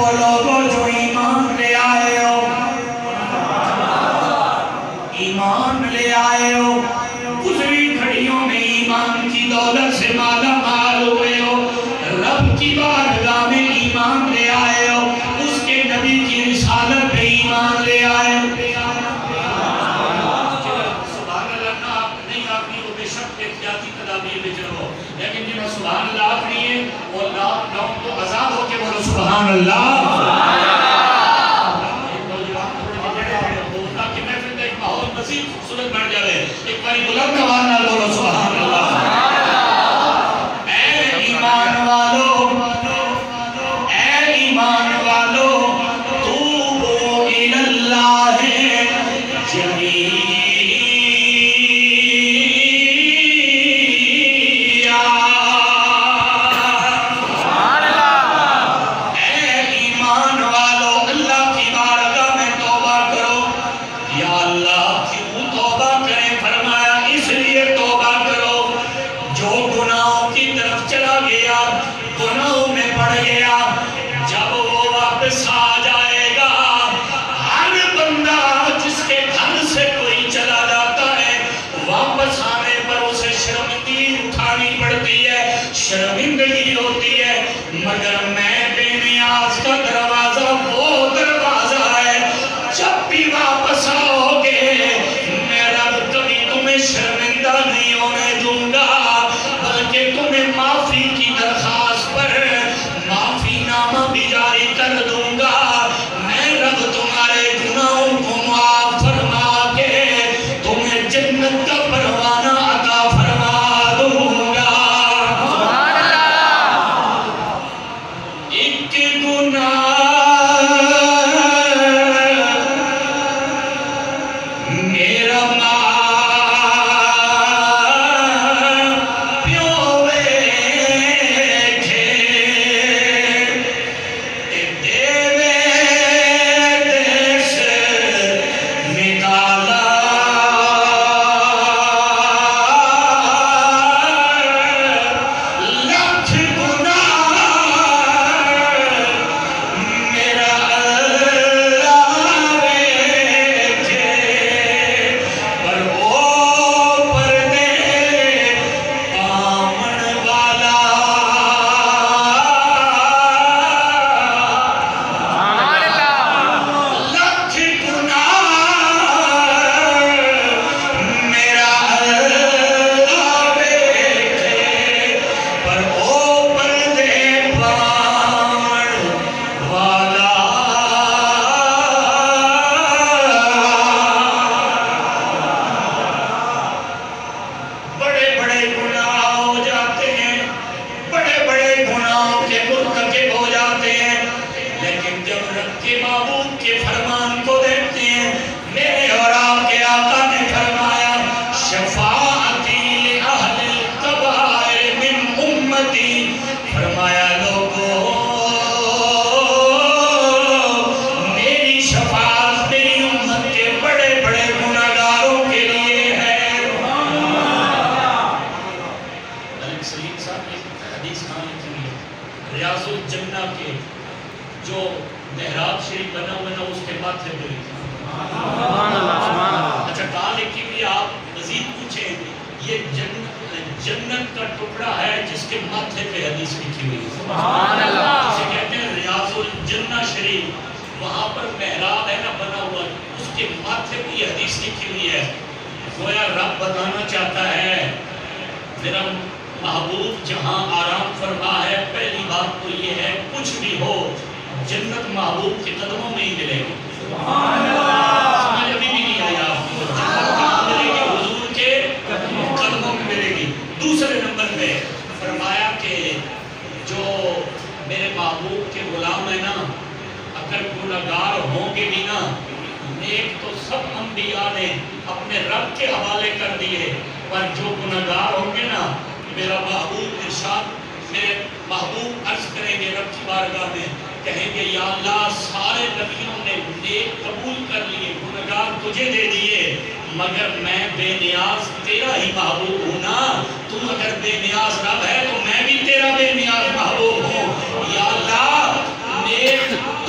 وہ لوگوں جو ایمان لے آئے ہو، ایمان لے آئے ہو، گزری گھڑیوں میں ایمان کی دولت سے مالا مال ہوئے ہو، رب کی بارگاہ میں ایمان لے آئے ہو، اس کے نبی کی رسالت پہ ایمان لے آئے ہو۔ سبحان اللہ نا آپ نہیں آپنی ہو، بے شک احتیاطی تدابیر میں چلو، لیکن جنہوں سبحان اللہ آپنی ہے وہ لاک ڈاؤن کو آزاد ہو کے بولو سبحان اللہ۔ ایک باری بلند آواز نال بولو سبحان اللہ۔ اے ایمان والو، اے ایمان والو، توبو الاللہ جمیعا۔ اے ایمان والو، اللہ کی بارگاہ میں توبہ کرو۔ یا اللہ کیوں توبہ کریں؟ فرمایا اس لیے توبہ کرو جو گناہوں کی طرف چلا گیا، گناہوں میں پڑ گیا، جب وہ واپس آ جائے گا، ہر بندہ جس کے گھر سے کوئی چلا جاتا ہے واپس آنے پر اسے شرمندگی اٹھانی پڑتی ہے، شرمندگی ہوتی ہے، مگر میں بے نیاز کا دروازہ وہ دروازہ ہے، جب بھی واپس آؤ گے میں رب کبھی تمہیں شرمندہ نہیں ہونے دوں گا، بلکہ تمہیں معافی کی درخواست پر معافی نامہ بھی جاری کر دوں گا، میں رب تمہارے گناہوں کو معاف فرما کے تمہیں جنت کا پروانہ عطا فرما دوں گا۔ ایک گناہ میرا ریاض الجنہ کے جو محراب شریف بنا ہوا نا اس کے ماتھے پہ اچھا کہا لکھی بھی آپ مزید پوچھیں یہ جنت کا ٹکڑا ہے جس کے ماتھے پہ حدیث لکھی ہوئی سبحان اللہ، جسے کہتے ہیں ریاض الجنہ شریف، وہاں پر محراب ہے نا بنا ہوا، اس کے ماتھے پہ یہ حدیث لکھی ہوئی ہے۔ گویا رب بتانا چاہتا ہے میرا محبوب جہاں آرام فرما ہے، پہلی بات تو یہ ہے کچھ بھی ہو جنت محبوب کے قدموں میں ہی ملے گی۔ سبحان اللہ، سمجھ ابھی بھی نہیں آیا آپ کو، جنت کہاں ملے گی؟ حضور کے قدموں میں ملے گی۔ دوسرے نمبر پہ فرمایا کہ جو میرے محبوب کے غلام ہیں نا، اگر گنہگار ہوں گے بھی نا، نیک تو سب انبیاء نے اپنے رب کے حوالے کر دیے، پر جو گنہگار ہوں گے نا، میرا محبوب ارشاد، میرے محبوب عرض کریں گے رب کی بارگاہ میں، کہیں گے یا اللہ سارے نبیوں نے نیک قبول کر لیے، گنہگار تجھے دے دیے، مگر میں بے نیاز تیرا ہی محبوب ہوں نا، تو اگر بے نیاز رب ہے تو میں بھی تیرا بے نیاز محبوب ہوں، یا اللہ نیک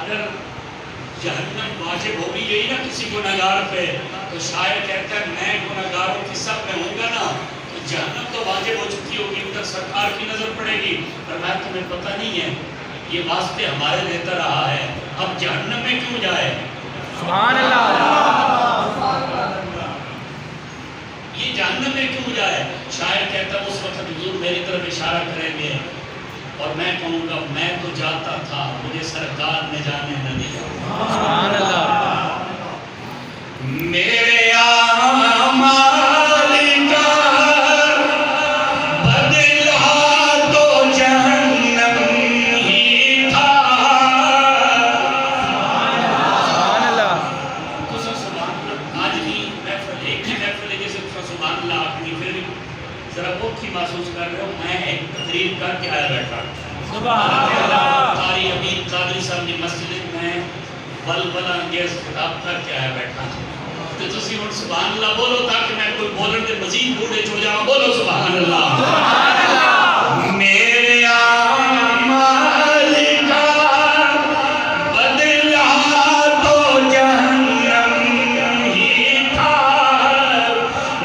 اگر جہنم واجب ہو بھی گئی نا کسی گناہگار پہ تو شاعر کہتا ہے میں گناہگاروں کی سب میں ہوں گا نا تو جہنم تو واجب ہو چکی ہوگی، ادھر سرکار کی نظر پڑے گی، پر میں تمہیں پتہ نہیں ہے یہ واسطے ہمارے لیتا رہا ہے، اب جہنم میں کیوں جائے؟ سبحان اللہ، یہ جہنم میں کیوں جائے؟ شاعر کہتا ہے اس وقت حضور میری طرف اشارہ کریں گے اور میں کہوں گا میں تو جاتا تھا مجھے سرکار نے جانے نہ دیا۔ سبحان اللہ، میرے اعمال کا بدلہ تو جہنم ہی تھا۔ سبحان اللہ، تو سبحان اللہ، آج بھی محفل ایک ہی محفل ہے جیسے سبحان اللہ آپ کی پھر ذرا بہت ہی محسوس کر رہے ہو میں ایک تقریر کر کے آیا بیٹھا۔ سبحان اللہ، قاری امین قادری صاحب کی مسجد میں بلبلہ انگیز خطاب کر کے آیا بیٹھا تو تسی ہن سبحان اللہ بولو تاکہ میں کوئی بولن دے مزید بوڑھے چھو جاؤں، بولو سبحان اللہ۔ سبحان اللہ، میرے اعمال کا بدلہ تو جہنم ہی تھا،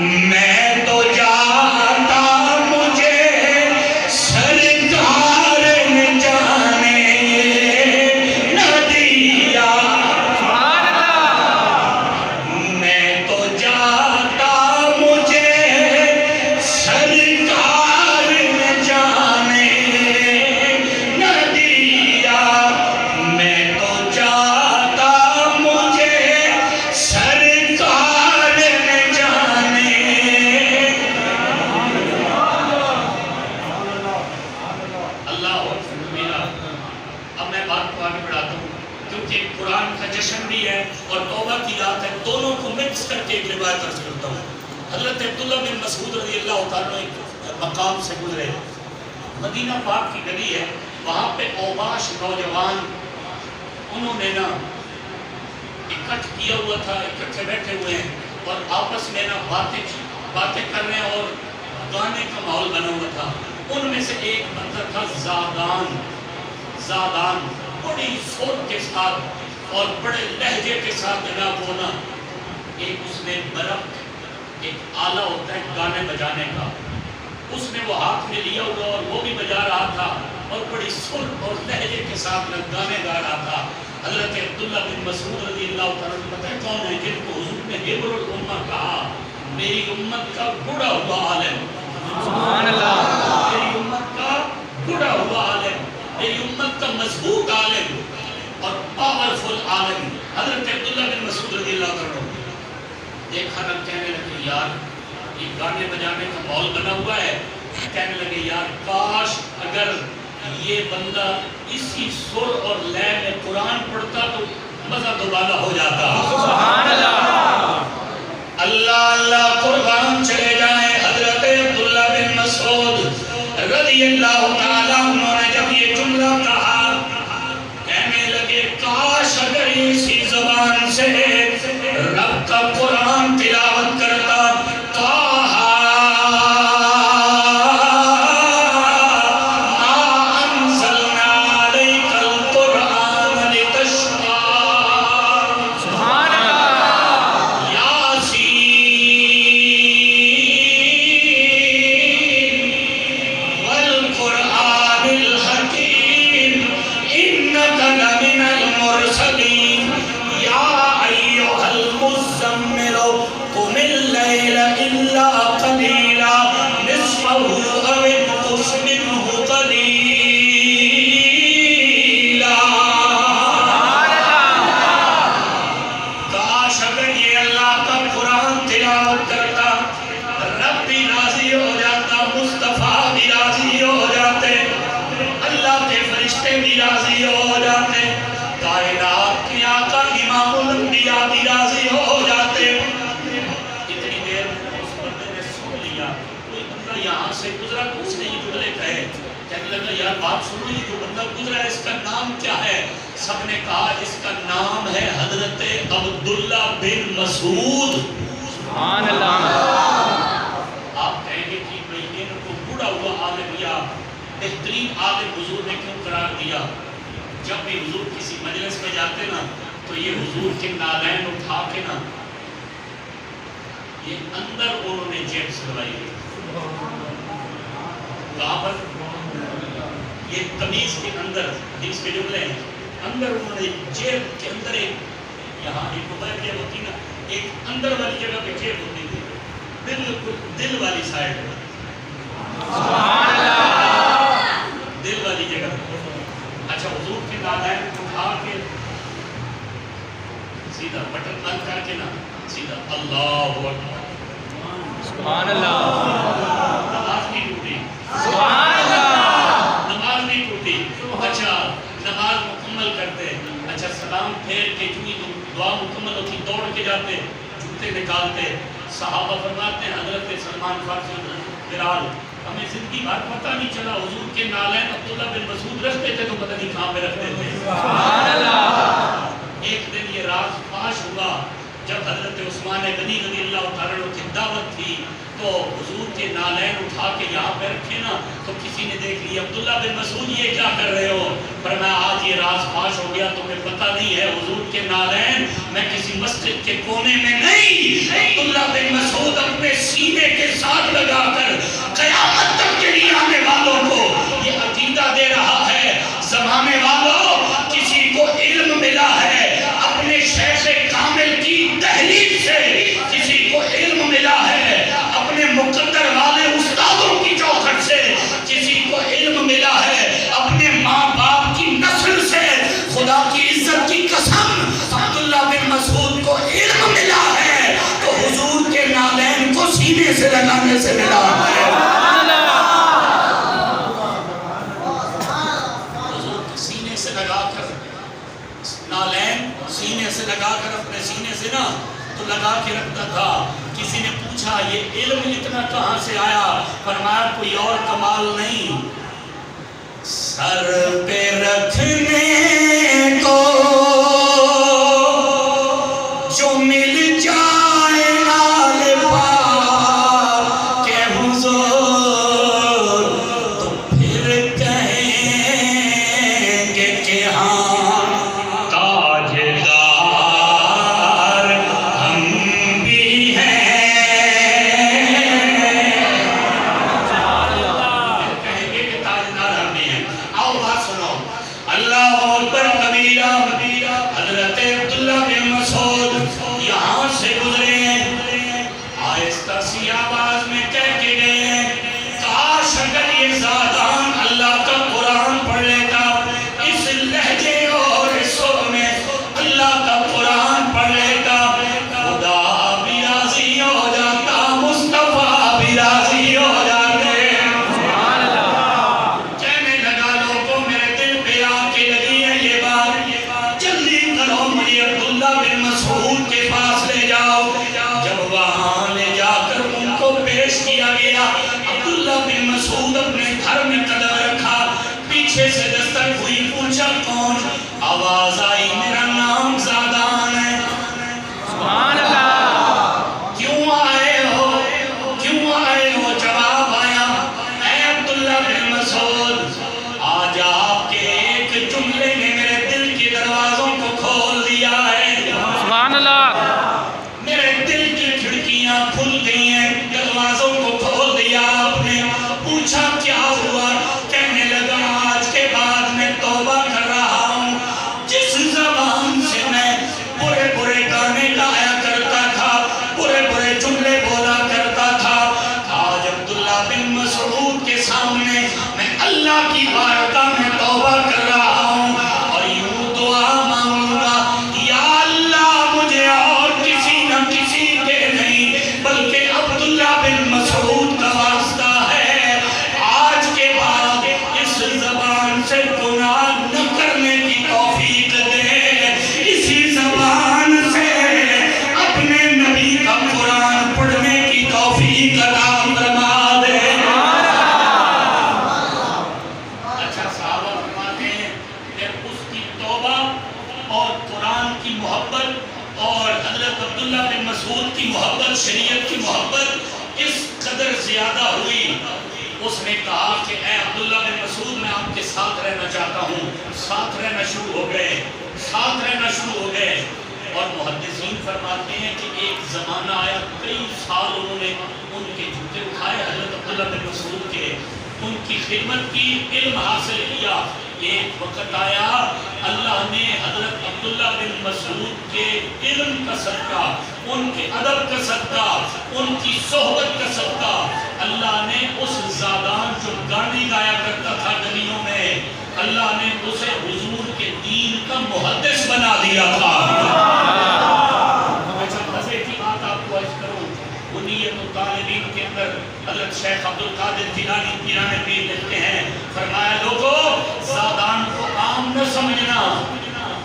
میں تو جاتا مجھے سرکار نے جانے نہ دیا، سبحان اللہ، میں تو جاتا مجھے سرکار نے جانے نہ دیا، میں تو جاتا مجھے سرکار نے جانے۔ اللہ میرا اب میں بات کو آگے بڑھاتا ہوں کیونکہ قرآن کا جشن بھی ہے اور توبہ کی رات ہے، دونوں کو مکس کر کے ایک روایت عرض کرتا ہوں۔ حضرت عبداللہ بن مسعود رضی اللہ تعالیٰ ایک مقام سے گزرے، مدینہ پاک کی گلی ہے، وہاں پہ اوباش نوجوان انہوں نے نا اکٹھ کیا ہوا تھا، اکٹھے بیٹھے ہوئے ہیں اور آپس میں نا باتیں کر رہے ہیں اور گانے کا ماحول بنا ہوا تھا۔ ان میں سے ایک بندہ تھا زادان بڑی صوت کے ساتھ اور بڑے لہجے کے ساتھ جناب ہونا، ایک اس نے برق ایک آلہ ہوتا ہے گانے بجانے کا، اس نے وہ ہاتھ میں لیا ہوا اور وہ بھی بجا رہا تھا اور بڑی سر اور لہجے کے ساتھ گانے گا رہا تھا۔ حضرت عبداللہ بن مسعود رضی اللہ تعالیٰ عنہ پتہ ہے کون ہے جن کو حضور نے حبر الامہ کہا میری امت کا بڑا ہوا عالم، سبحان اللہ، میری امت کا بڑا ہوا عالم، میری امت کا مضبوط عالم اور پاورفل عالم حضرت عبداللہ بن مسعود رضی اللہ تعالیٰ عنہ۔ دیکھا نہ کہنے لگے یار یہ گانے بجانے کا ماحول بنا ہوا ہے، کہنے لگے یار کاش اگر یہ بندہ اسی سر اور لے میں قرآن پڑھتا تو مزہ دوبارہ ہو جاتا۔ سبحان اللہ، اللہ اللہ قربان چلے جائیں حضرت عبداللہ بن مسعود رضی اللہ تعالیٰ عنہ نے جب یہ جملہ کہا کہنے لگے کاش اگر اسی زبان سے رب کا قرآن تلاوت کرتا بات سنو یہ جو بندہ گزرا ہے اس کا نام کیا ہے؟ سب نے کہا اس کا نام ہے حضرت عبداللہ بن مسعود۔ سبحان اللہ، آپ کہیں گے کہ بھئی ان کو بڑا ہوا عالم یا بہترین عالم حضور نے کیوں قرار دیا؟ جب بھی حضور کسی مجلس میں جاتے نا تو یہ حضور کے نالین اٹھا کے نا یہ اندر انہوں نے جیب سلوائی ہے. کہاں پر؟ یہ قمیض کے اندر حدیث کے جملے ہیں, اندر انہوں نے جیب کے اندر ایک یہاں ایک موبائل جیب ہوتی نا, ایک اندر والی جگہ پہ جیب ہوتی تھی, بالکل دل والی سائڈ پر, دل والی جگہ. اچھا حضور کے نالین اٹھا کے سیدھا بٹن بند کر کے نا سیدھا اللہ اکبر, سبحان اللہ, نماز نہیں ٹوٹی, سبحان اللہ, نماز نہیں ٹوٹی. اچھا نماز مکمل کرتے, اچھا سلام پھیر کے چونکہ دعا مکمل ہوتی دوڑ کے جاتے, جوتے نکالتے. صحابہ فرماتے ہیں حضرت سلمان فارسی بلال ہمیں زندگی بھر پتہ نہیں چلا حضور کے نالین عبداللہ بن مسعود رکھتے تھے تو پتہ نہیں کہاں پہ رکھتے تھے. سبحان اللہ. ایک دن یہ راز فاش ہوا جب حضرت عثمان غنی رضی اللہ تعالیٰ عنہ کی دعوت تھی تو حضور کے نالین اٹھا کے یہاں پہ رکھے نا تو کسی نے دیکھ لیا, عبداللہ بن مسعود یہ کیا کر رہے ہو؟ فرمایا آج یہ راز فاش ہو گیا, تمہیں پتہ نہیں ہے حضور کے نالین میں کسی مسجد کے کونے میں نہیں, عبداللہ بن مسعود اپنے سینے کے ساتھ لگا کر قیامت تک کے لیے آنے والوں کو یہ عقیدہ دے رہا ہے. زمانے والوں کسی کو علم ملا ہے اپنے شیخ کامل کی تحلیل سے, کسی کو علم ملا ہے اپنے مقدر والے استادوں کی چوکھٹ سے, کسی کو علم ملا ہے اپنے ماں باپ کی نسل سے. خدا کی عزت کی قسم عبداللہ بن مسعود کو علم ملا ہے تو حضور کے نالین کو سینے سے لگانے سے ملا ہے. حضور کے سینے سے لگا کر نالین سینے سے لگا کر اپنے سینے سے نا تو لگا کے رکھتا تھا. کسی نے پوچھا یہ علم اتنا کہاں سے آیا؟ فرمایا کوئی اور کمال نہیں, سر پہ رکھنے کو جو مل جائے نال پاک کے حضور تو پھر کہیں گے کہ ہاں تاجدار ہم بھی ہیں, کہیں گے کہ تاجدار ہم بھی ہیں. آؤ بات سنو, اللہ اکبر کبیرہ. حضرت عبداللہ بن مسعود یہاں سے گزرے ہیں, آہستہ سی آواز میں کہہ کے گئے ہیں کاش اگر یہ زادان اللہ کا قرآن پڑھ لیتا, اس لہجے اور اس سر میں اللہ کا قرآن پڑھ لیتا, خدا بھی راضی ہو جاتا, مصطفیٰ بھی راضی ہو جاتے. کہنے لگا لوگوں میرے دل پہ آ کے لگی ہے یہ بات, جلدی کرو مجھے عبداللہ بن مسعود کے پاس لے جاؤ. جب وہاں لے جا کر ان کو پیش کیا گیا, عبداللہ بن مسعود اپنے گھر میں قدم رکھا, پیچھے سے دستک ہوئی, پوچھا کون؟ آواز آئی میرا نام زادان ہے. سبحان اللہ. کیوں آئے ہو, کیوں آئے ہو؟ جواب آیا اے عبداللہ بن مسعود, آج آپ کے ایک جملے نے میرے دل کے دروازوں کو کھول دیا ہے. سبحان اللہ. میرے دل کی کھڑکیاں کھل گئی ہیں, دروازوں کو کھول دیا آپ نے. پوچھا کیا ہوا؟ کہنے لگا آج کے بعد میں توبہ کر رہا ہوں, جس زبان سے میں برے برے گانے گایا کرتا تھا, برے برے جملے بولا کرتا تھا, آج عبداللہ بن مسعود کے سامنے میں اللہ کی بارگاہ میں توبہ کر رہا ہوں اور یوں دعا مانگوں گا, یا اللہ مجھے اور کسی نہ کسی کے نہیں بلکہ عبداللہ بن مسعود کا واسطہ ہے, آج کے بعد اس زبان سے گناہ نہ کرنے کی توفیق دے, اسی زبان سے اپنے نبی کا قرآن پڑھنے کی توفیق عطا فرما دے. اچھا صحابہ فرماتے ہیں کہ اس کی توبہ اور قرآن کی محبت اور حضرت عبداللہ بن مسعود کی محبت, شریعت کی محبت اس قدر زیادہ ہوئی, اس نے کہا کہ اے عبداللہ بن مسعود میں آپ کے ساتھ رہنا چاہتا ہوں. ساتھ رہنا شروع ہو گئے، ساتھ رہنا شروع ہو گئے. اور محدثین فرماتے ہیں کہ ایک زمانہ آیا، کئی سال انہوں نے ان کے جوتے اٹھائے حضرت عبداللہ بن مسعود کے، ان کی خدمت کی، علم حاصل کیا. ایک وقت آیا اللہ نے حضرت عبداللہ بن مسعود کے علم کا صدقہ، ان کے ادب کا صدقہ، ان کی صحبت کا صدقہ، اللہ نے اس زادان جو گانے گایا کرتا تھا گلیوں میں، اللہ نے اسے حضور کے دین کا محدث بنا دیا تھا. مزے کی بات آپ کو عرض کروں، بنیت الطالبین کے اندر حضرت شیخ عبدالقادر جیلانی پیران پیر لکھتے ہیں، فرمایا لوگوں زادان کو عام نہ سمجھنا،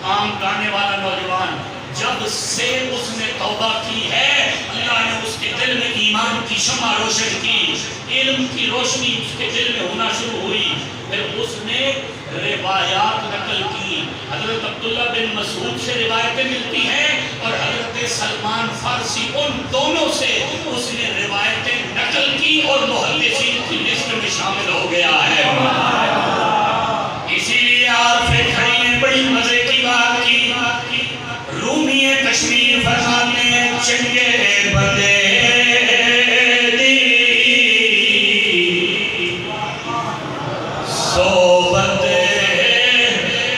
عام گانے والا نوجوان. جب سے اس نے توبہ کی ہے اللہ نے اس کے دل میں ایمان کی شمع روشن کی، علم کی روشنی اس کے دل میں ہونا شروع ہوئی. پھر اس نے روایات نقل کی. حضرت عبداللہ بن مسعود سے روایتیں ملتی ہیں اور حضرت سلمان فارسی، ان دونوں سے اس نے روایتیں نقل کی اور محدثین کی لسٹ میں شامل ہو گیا ہے. اسی لیے آپ سے کھڑی نے بڑی مزے کی بات کی. رومی کشمیر فرماتے ہیں چنگے بندے دی صحبت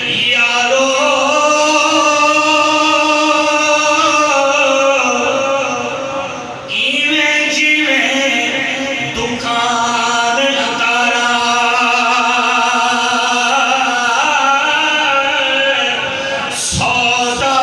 یارو ایویں جیویں دکان اتارا سودا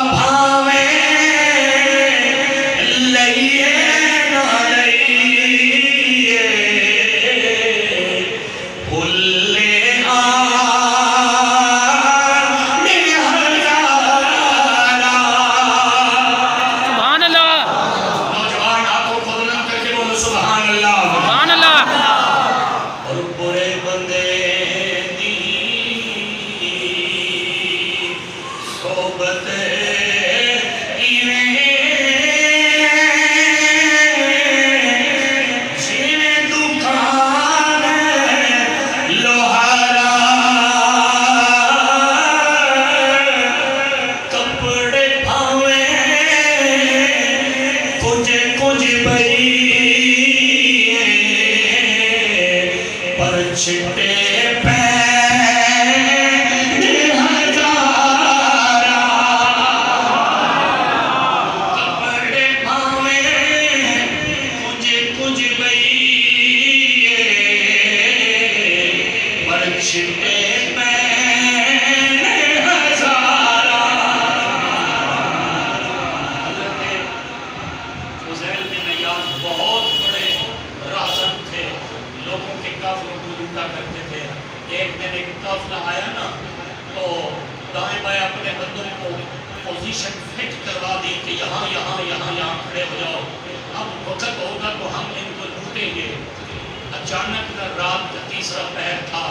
اچانک رات کا تیسرا پہر تھا،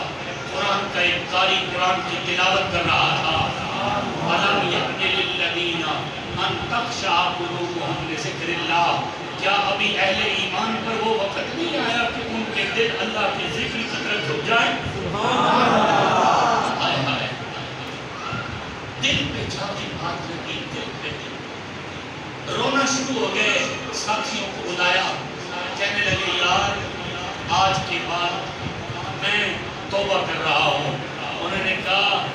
قرآن کا ایک قاری قرآن کی تلاوت کر رہا تھا. وَلَمْ يَأْنِ لِلَّذِينَ أَن تَخْشَعَ قُلُوبُهُمْ لِذِكْرِ اللَّهِ. کیا ابھی اہل ایمان پر وہ وقت نہیں آیا کہ ان کے دل اللہ کے ذکر کی طرف جھک جائیں؟ ہائے ہائے، دل پہ جاتی بات لگی، دل پہ رونا شروع ہو گئے. ساتھیوں کو بلایا، کہنے لگے یار آج کے بعد میں توبہ کر رہا ہوں. انہوں نے کہا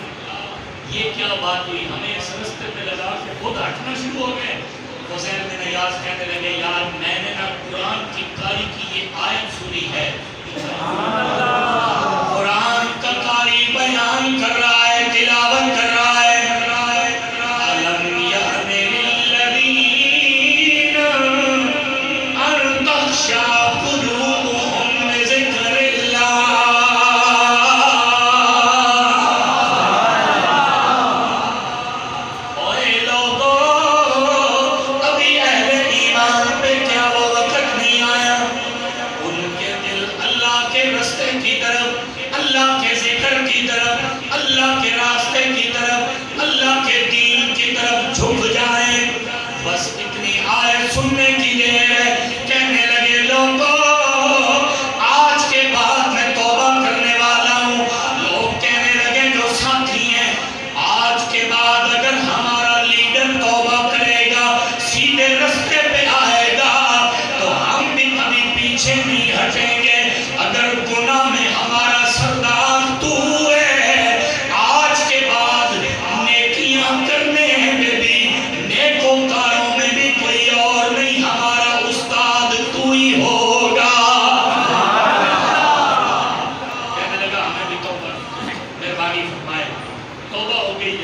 یہ کیا بات ہوئی؟ ہمیں اس رستے پہ لگا کہ خود ہٹنا شروع ہو گئے. حسین بن ایاز کہنے لگے یار میں نے نا قرآن کی قاری کی یہ آیت سنی ہے، قرآن کا قاری بیان کر رہا ہے، تلاوت کر رہا ہے. اللہ کے راستے کی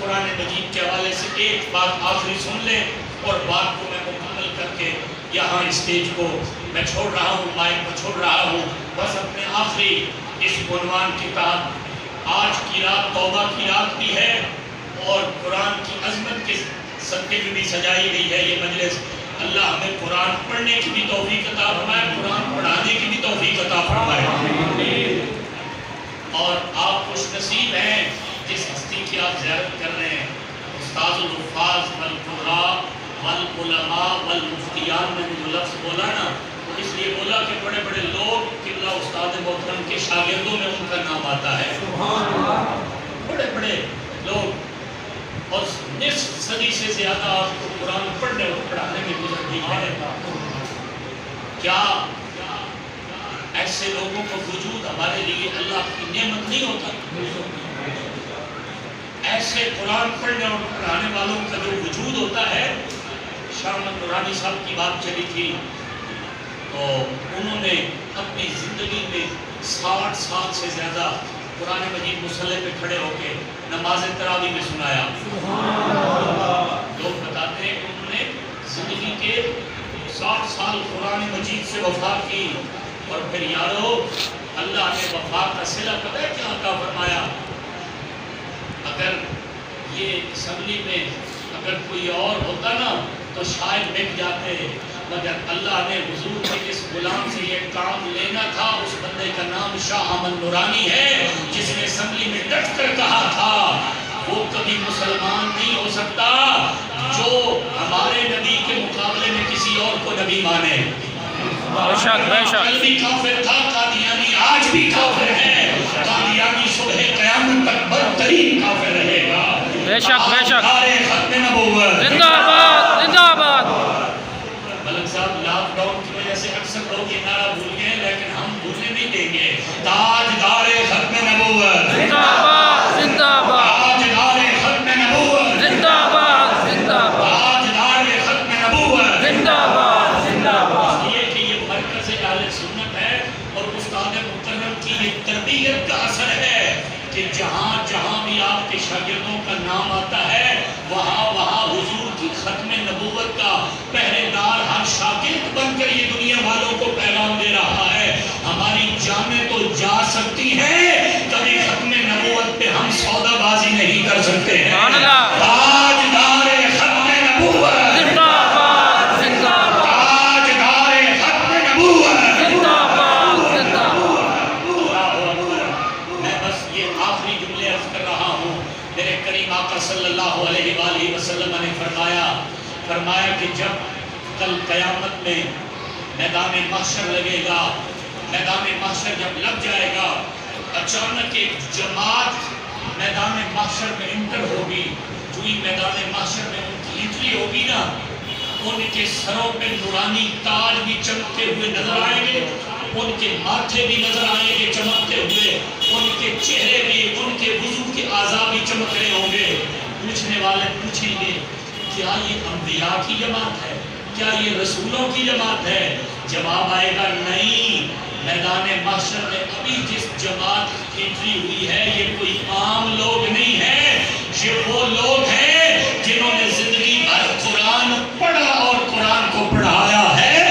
قرآن مجید کے حوالے سے ایک بات آخری سن لیں اور بات کو میں مکمل کر کے یہاں اسٹیج کو میں چھوڑ رہا ہوں، مائک کو چھوڑ رہا ہوں. بس اپنے آخری اس عنوان کے تحت آج کی رات توبہ کی رات بھی ہے اور قرآن کی عظمت کے صدقے میں بھی سجائی گئی ہے یہ مجلس. اللہ ہمیں قرآن پڑھنے کی بھی توفیق عطا فرمائے، قرآن پڑھانے کی بھی توفیق عطا فرمائے. اور آپ خوش نصیب ہیں جس ہستی کی آپ زیارت کر رہے ہیں. استاذ الحفاظ والقراء والعلماء والمفتیان میں جو لفظ بولا نا، وہ اس لیے بولا کہ بڑے بڑے لوگ قبلہ استاد محترم کے شاگردوں میں ان کا نام آتا ہے. بڑے بڑے لوگ اور نصف صدی سے زیادہ آپ کو قرآن پڑھنے اور پڑھانے میں گزر گئی ہے. کیا ایسے لوگوں کا وجود ہمارے لیے اللہ کی نعمت نہیں ہوتا؟ ایسے قرآن پڑھنے اور پڑھانے والوں کا جو وجود ہوتا ہے. شاہ احمد نورانی صاحب کی بات چلی تھی تو انہوں نے اپنی زندگی میں 60 سال سے زیادہ قرآن مجید مصلی پہ کھڑے ہو کے نماز تراویح میں سنایا. لوگ بتاتے ہیں کہ انہوں نے زندگی کے 60 سال قرآن مجید سے وفا کی. اور پھر یارو اللہ نے وفا کا صلہ پتہ ہے کیا عطا فرمایا؟ اگر یہ اسمبلی میں اگر کوئی اور ہوتا نا تو شاید بک جاتے، مگر اللہ نے حضور کے اس غلام سے یہ کام لینا تھا. اس بندے کا نام شاہ احمد نورانی ہے جس نے اسمبلی میں ڈٹ کر کہا تھا وہ کبھی مسلمان نہیں ہو سکتا جو ہمارے نبی کے مقابلے میں کسی اور کو نبی مانے. بے شک بے شک. کل بھی کافر تھا، قادیانی آج بھی کافر ہے، قادیانی صبح قیامت تک بدترین کافر رہے گا. بے شک بے شک. ختم نبوت زندہ آباد زندہ آباد. ملک صاحب لاک ڈاؤن کی وجہ سے اکثر لوگ یہ نعرہ بھول گئے لیکن ہم بھولنے نہیں دیں گے. تاجدار ختم نبوت زندہ آباد زندہ آباد. تاجدار ختم نبوت زندہ آباد زندہ آباد. تاجدار ختم نبوت زندہ آباد زندہ آباد. یہ کہ یہ مرکز اہل سنت ہے اور استاد مکرم کی یہ تربیت کا اثر ہے کہ جہاں جہاں بھی آپ کے شاگردوں کا نام آتا ہے وہاں وہاں حضور کی ختم نبوت کا پہرے دار ہر شاگرد بن کر یہ دنیا والوں کو پیغام دے رہا ہے. ہماری جانیں تو جا سکتی ہیں، کبھی ختم نبوت پہ ہم سودا بازی نہیں کر سکتے ہیں. تاجدار ختم نبوت زندہ آباد زندہ آباد. تاجدار ختم نبوت. زندہ آباد زندہ آباد. میں بس یہ آخری جملے عرض کر رہا ہوں. میرے کریم آقا صلی اللہ علیہ وآلہ وسلم نے فرمایا کہ جب کل قیامت میں میدان محشر لگے گا، میدان محشر جب لگ جائے گا، اچانک ایک جماعت میدان محشر میں انٹر ہوگی. جو ہی میدان محشر میں ان کی انٹری ہوگی نا، ان کے سروں پہ نورانی تاج بھی چمکتے ہوئے نظر آئیں گے، ان کے ماتھے بھی نظر آئیں گے چمکتے ہوئے، ان کے چہرے بھی، ان کے وضو کے اعضاء بھی چمک رہے ہوں گے. پوچھنے والے پوچھیں گے کیا یہ انبیاء کی جماعت ہے؟ کیا یہ رسولوں کی جماعت ہے؟ جواب آئے گا نہیں. میدان محشر میں ابھی جس جماعت کی انٹری ہوئی ہے یہ کوئی عام لوگ نہیں ہے، یہ وہ لوگ ہیں جنہوں نے زندگی بھر قرآن پڑھا اور قرآن کو پڑھایا ہے.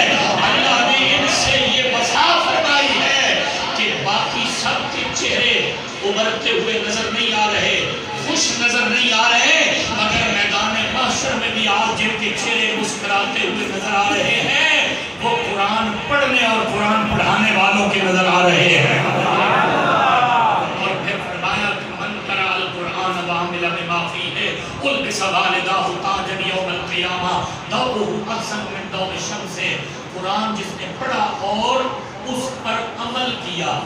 اللہ نے ان سے یہ وصا فرمائی ہے کہ باقی سب کے چہرے ابھرتے ہوئے نظر نہیں آ رہے، خوش نظر نہیں آ رہے، مگر میدان محشر میں بھی آپ جن کے چہرے مسکراتے ہوئے نظر آ رہے ہیں وہ قرآن پڑھنے اور قرآن پڑھانے والوں کے نظر آ رہے ہیں. اور پھر فرمایا کہ من قرأ القرآن وعمل بما فیہ البس والداہ تاجا یوم القیامہ ضوءہ احسن من ضوء الشمس. قرآن جس نے پڑھا اور اس پر عمل کیا،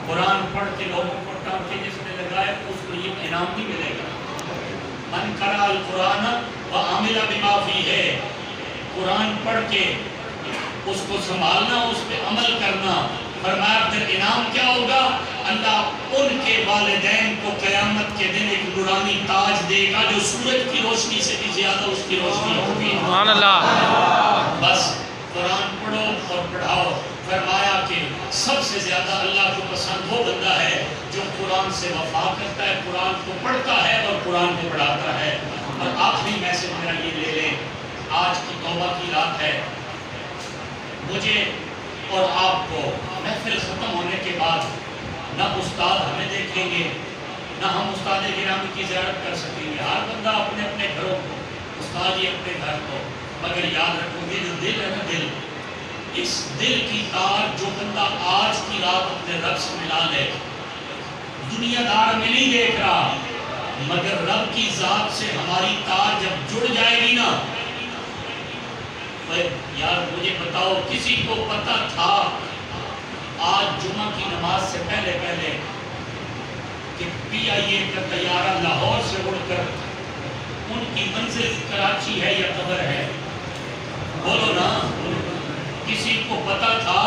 قرآن پڑھ کے لوگوں کو ٹانکے جس نے لگائے اس کو یہ انعام نہیں ملے گا. من قرأ القرآن وعمل بما فیہ، قرآن پڑھ کے اس کو سنبھالنا، اس پہ عمل کرنا. فرمایا پھر انعام کیا ہوگا؟ اللہ ان کے والدین کو قیامت کے دن ایک نورانی تاج دے گا جو سورج کی روشنی سے بھی زیادہ اس کی روشنی ہوگی. سبحان اللہ. بس قرآن پڑھو اور پڑھاؤ. فرمایا کہ سب سے زیادہ اللہ کو پسند وہ بندہ ہے جو قرآن سے وفا کرتا ہے، قرآن کو پڑھ آخری میسج میرا یہ لے لیں، آج کی توبہ کی رات ہے، مجھے اور آپ کو محفل ختم ہونے کے بعد نہ استاد ہمیں دیکھیں گے، نہ ہم استاد گرامی کی زیارت کر سکیں گے، ہر بندہ اپنے اپنے گھروں کو، استاد ہی اپنے گھر کو، مگر یاد رکھو گے جو دل ہے نا دل، اس دل کی تار جو بندہ آج کی رات اپنے رب سے ملا لے، دنیا دار میں نہیں دیکھ رہا، مگر رب کی ذات سے ہماری تار جب جڑ جائے گی نا، یار مجھے بتاؤ کسی کو پتا تھا آج جمعہ کی نماز سے پہلے کہ پی آئی اے کا طیارہ لاہور سے اڑ کر ان کی منزل کراچی ہے یا قبر ہے؟ بولو نا، کسی کو پتا تھا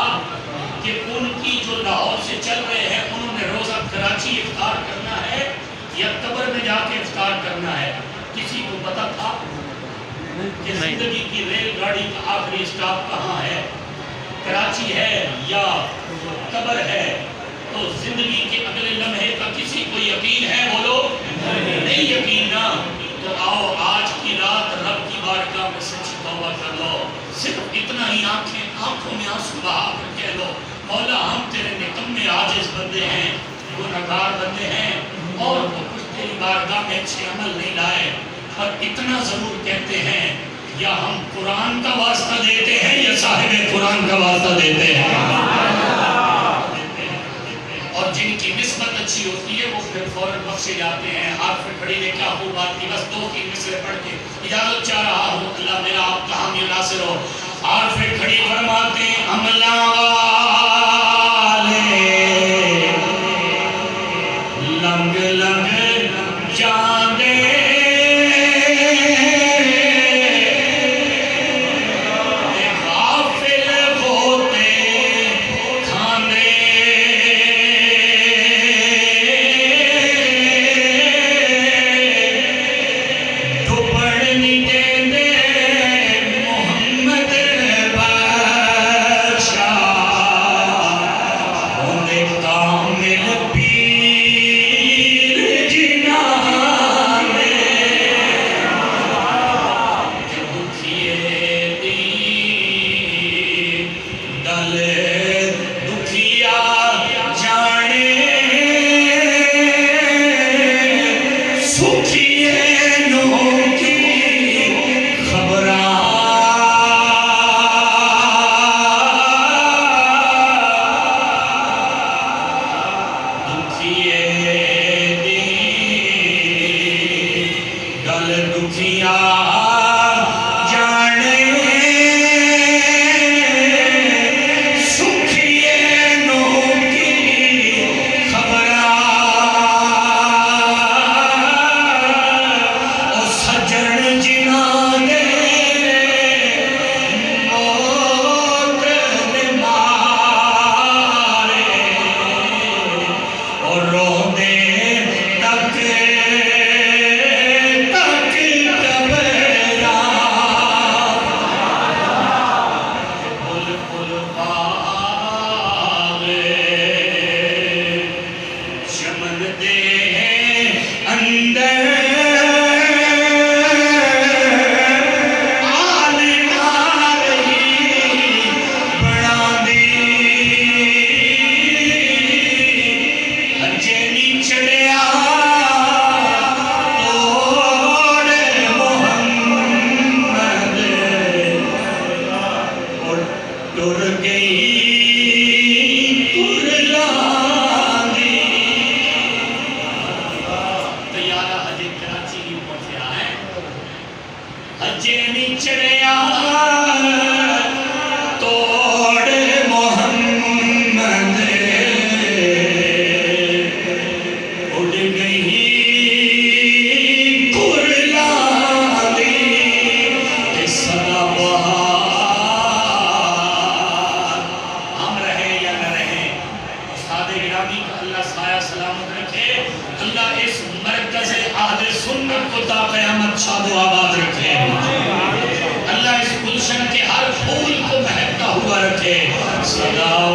کہ ان کی جو لاہور سے چل رہے ہیں انہوں نے روزہ کراچی افطار کرنا ہے یا قبر میں جا کے افطار کرنا ہے؟ کسی کو پتا تھا کہ زندگی کی ریل گاڑی کا آخری اسٹاپ کہاں ہے، کراچی ہے یا قبر ہے؟ تو زندگی کے اگلے لمحے کا کسی کو یقین ہے؟ بولو نہیں یقین نا، تو آؤ آج کی رات رب کی بارگاہ میں سچی توبہ کر لو، صرف اتنا ہی آنکھوں میں آنسو بہا کر کہہ لو، مولا ہم تیرے نکمے عاجز بندے ہیں، گنہگار بندے ہیں، اور وہ کچھ تیری بارگاہ میں اچھے عمل نہیں لائے، پر اتنا ضرور کہتے ہیں یا ہم قرآن کا واسطہ دیتے ہیں یا صاحب قرآن کا واسطہ دیتے ہیں، اور جن کی نسبت اچھی ہوتی ہے وہ پھر فوراً بخشے جاتے ہیں۔ ہاتھ پہ کھڑی نے کیا خوب بات کی، بس 2-3 مصرے پڑھ کے اجازت چاہ رہا ہوں، اللہ میرا آپ کا حامی و ناصر ہو۔ ہاتھ پہ کھڑی فرماتے ہیں عملہ والے لنگ لنگ جاندے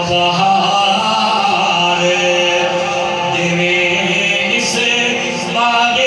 بہار دے اس باغ